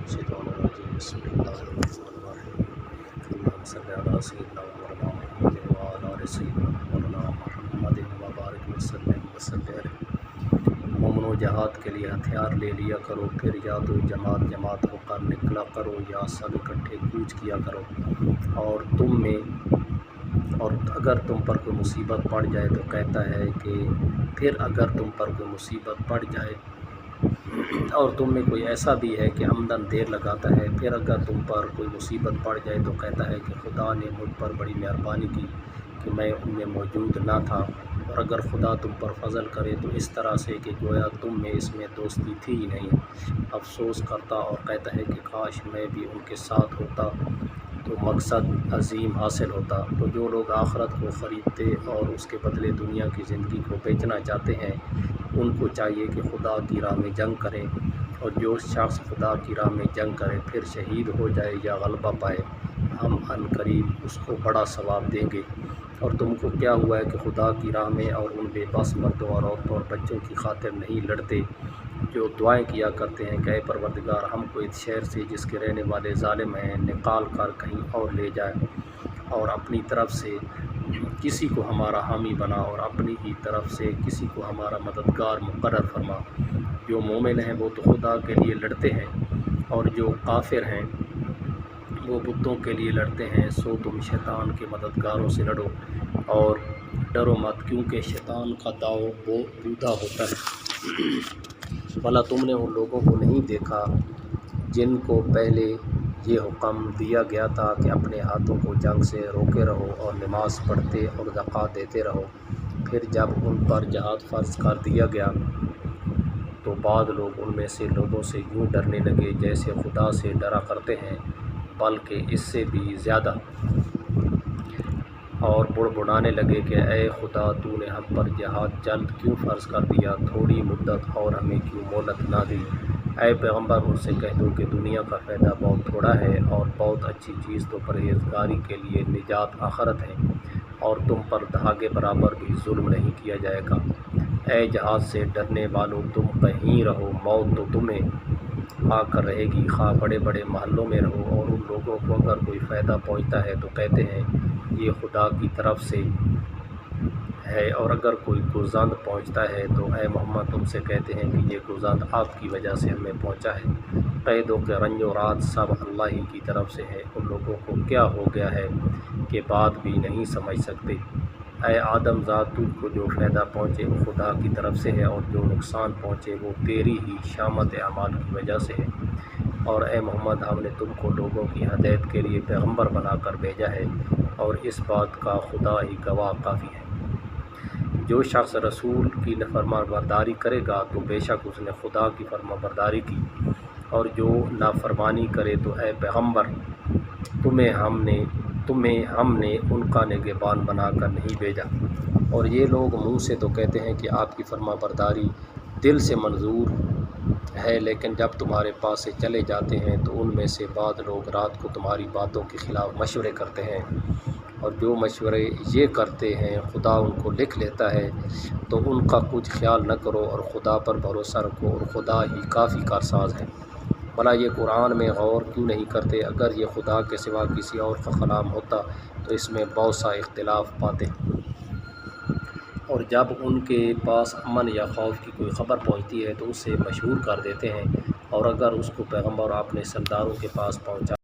الشیطان الرجیم بسم اللہ الرحمن الرحیم اللہم صلی علی سیدنا مولانا محمد وعلی آل سیدنا مولانا محمد وبارک وسلم علیہ۔ مومنو جہاد کے لیے ہتھیار لے لیا کرو، پھر یا تو جماعت جماعت ہو کر نکلا کرو یا سب اکٹھے کوچ کیا کرو، اور اگر تم پر کوئی مصیبت پڑ جائے تو کہتا ہے کہ پھر اگر تم پر کوئی مصیبت پڑ جائے اور تم میں کوئی ایسا بھی ہے کہ عمدن دیر لگاتا ہے، پھر اگر تم پر کوئی مصیبت پڑ جائے تو کہتا ہے کہ خدا نے مجھ پر بڑی مہربانی کی کہ میں ان میں موجود نہ تھا، اور اگر خدا تم پر فضل کرے تو اس طرح سے کہ گویا تم میں اس میں دوستی تھی ہی نہیں، افسوس کرتا اور کہتا ہے کہ کاش میں بھی ان کے ساتھ ہوتا تو مقصد عظیم حاصل ہوتا۔ تو جو لوگ آخرت کو خریدتے اور اس کے بدلے دنیا کی زندگی کو بیچنا چاہتے ہیں، ان کو چاہیے کہ خدا کی راہ میں جنگ کریں، اور جو شخص خدا کی راہ میں جنگ کرے پھر شہید ہو جائے یا غلبہ پائے، ہم عن قریب اس کو بڑا ثواب دیں گے۔ اور تم کو کیا ہوا ہے کہ خدا کی راہ میں اور ان بے بس مردوں اور عورتوں اور بچوں کی خاطر نہیں لڑتے جو دعائیں کیا کرتے ہیں کہ اے پروردگار ہم کو اس شہر سے جس کے رہنے والے ظالم ہیں نکال کر کہیں اور لے جائے، اور اپنی طرف سے کسی کو ہمارا حامی بنا اور اپنی ہی طرف سے کسی کو ہمارا مددگار مقرر فرما۔ جو مومن ہیں وہ تو خدا کے لیے لڑتے ہیں، اور جو کافر ہیں وہ بتوں کے لیے لڑتے ہیں، سو تم شیطان کے مددگاروں سے لڑو اور ڈرو مت، کیونکہ شیطان کا داؤ بودا ہوتا ہے۔ بھلا تم نے ان لوگوں کو نہیں دیکھا جن کو پہلے یہ حکم دیا گیا تھا کہ اپنے ہاتھوں کو جنگ سے روکے رہو اور نماز پڑھتے اور زکوٰۃ دیتے رہو، پھر جب ان پر جہاد فرض کر دیا گیا تو بعض لوگ ان میں سے لوگوں سے یوں ڈرنے لگے جیسے خدا سے ڈرا کرتے ہیں، بلکہ اس سے بھی زیادہ، اور بڑبڑانے لگے کہ اے خدا تو نے ہم پر جہاد جلد کیوں فرض کر دیا، تھوڑی مدت اور ہمیں کیوں مہلت نہ دی۔ اے پیغمبر ان سے کہہ دو کہ دنیا کا فائدہ بہت تھوڑا ہے، اور بہت اچھی چیز تو پرہیزگاری کے لیے نجات آخرت ہے، اور تم پر دھاگے برابر بھی ظلم نہیں کیا جائے گا۔ اے جہاد سے ڈرنے والوں تم کہیں رہو، موت تو تمہیں آ کر رہے گی، خواہ بڑے بڑے محلوں میں رہو۔ اور ان لوگوں کو اگر کوئی فائدہ پہنچتا ہے تو کہتے ہیں یہ خدا کی طرف سے ہے، اور اگر کوئی گزند پہنچتا ہے تو اے محمد تم سے کہتے ہیں کہ یہ گزند آپ کی وجہ سے ہمیں پہنچا ہے، کہہ دو کہ رنج و رات سب اللہ ہی کی طرف سے ہے۔ ان لوگوں کو کیا ہو گیا ہے کہ بات بھی نہیں سمجھ سکتے۔ اے آدم ذات تجھ کو جو فائدہ پہنچے وہ خدا کی طرف سے ہے، اور جو نقصان پہنچے وہ تیری ہی شامت اعمال کی وجہ سے ہے۔ اور اے محمد ہم نے تم کو لوگوں کی ہدایت کے لیے پیغمبر بنا کر بھیجا ہے، اور اس بات کا خدا ہی گواہ کافی ہے۔ جو شخص رسول کی فرما برداری کرے گا تو بے شک اس نے خدا کی فرما برداری کی، اور جو نافرمانی کرے تو اے پیغمبر تمہیں ہم نے ان کا نگہبان بنا کر نہیں بھیجا۔ اور یہ لوگ منہ سے تو کہتے ہیں کہ آپ کی فرما برداری دل سے منظور ہے، لیکن جب تمہارے پاس سے چلے جاتے ہیں تو ان میں سے بعض لوگ رات کو تمہاری باتوں کے خلاف مشورے کرتے ہیں، اور جو مشورے یہ کرتے ہیں خدا ان کو لکھ لیتا ہے، تو ان کا کچھ خیال نہ کرو اور خدا پر بھروسہ رکھو، اور خدا ہی کافی کارساز ہے۔ بھلا یہ قرآن میں غور کیوں نہیں کرتے؟ اگر یہ خدا کے سوا کسی اور کا کلام ہوتا تو اس میں بہت سا اختلاف پاتے، اور جب ان کے پاس امن یا خوف کی کوئی خبر پہنچتی ہے تو اسے مشہور کر دیتے ہیں، اور اگر اس کو پیغمبر اپنے سرداروں کے پاس پہنچا